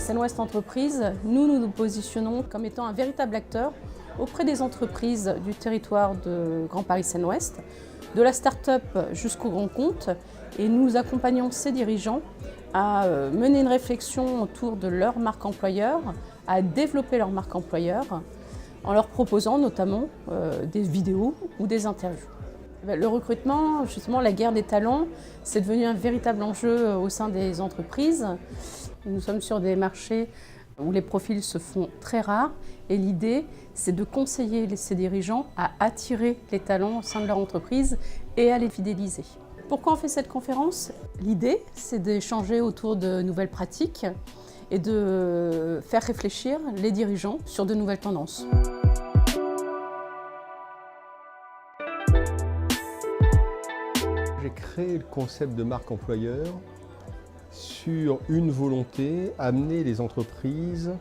Paris-Seine-Ouest Entreprises, nous nous positionnons comme étant un véritable acteur auprès des entreprises du territoire de Grand Paris Seine-Ouest, de la start-up jusqu'au grand compte, et nous accompagnons ces dirigeants à mener une réflexion autour de leur marque employeur, à développer leur marque employeur, en leur proposant notamment des vidéos ou des interviews. Le recrutement, justement la guerre des talents, c'est devenu un véritable enjeu au sein des entreprises. Nous sommes sur des marchés où les profils se font très rares et l'idée, c'est de conseiller ces dirigeants à attirer les talents au sein de leur entreprise et à les fidéliser. Pourquoi on fait cette conférence? L'idée, c'est d'échanger autour de nouvelles pratiques et de faire réfléchir les dirigeants sur de nouvelles tendances. J'ai créé le concept de marque employeur sur une volonté, amener les entreprises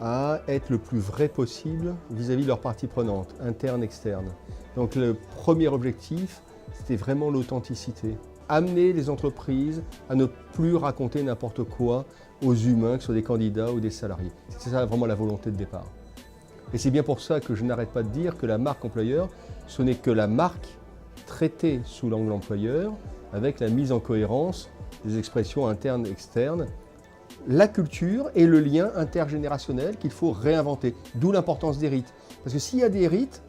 à être le plus vrai possible vis-à-vis de leurs parties prenantes, internes, externes. Donc le premier objectif, c'était vraiment l'authenticité. Amener les entreprises à ne plus raconter n'importe quoi aux humains, que ce soit des candidats ou des salariés. C'est ça vraiment la volonté de départ. Et c'est bien pour ça que je n'arrête pas de dire que la marque employeur, ce n'est que la marque traitée sous l'angle employeur, avec la mise en cohérence des expressions internes et externes, la culture et le lien intergénérationnel qu'il faut réinventer, d'où l'importance des rites. Parce que s'il y a des rites,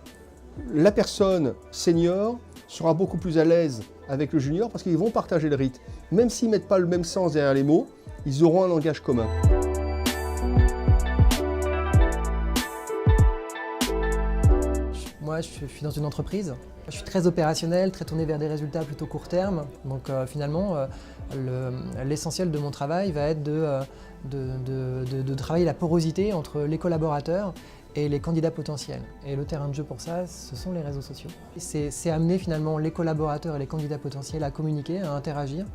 la personne senior sera beaucoup plus à l'aise avec le junior parce qu'ils vont partager le rite. Même s'ils ne mettent pas le même sens derrière les mots, ils auront un langage commun. Moi, je suis dans une entreprise. Je suis très opérationnel, très tourné vers des résultats plutôt court terme. Donc finalement, l'essentiel de mon travail va être de travailler la porosité entre les collaborateurs et les candidats potentiels. Et le terrain de jeu pour ça, ce sont les réseaux sociaux. C'est amener finalement les collaborateurs et les candidats potentiels à communiquer, à interagir.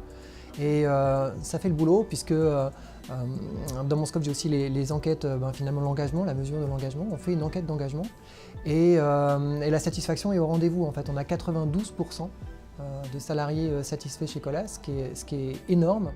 Et ça fait le boulot puisque dans mon scope j'ai aussi les enquêtes, finalement l'engagement, la mesure de l'engagement. On fait une enquête d'engagement et la satisfaction est au rendez-vous. En fait, on a 92% de salariés satisfaits chez Colas, ce qui est énorme.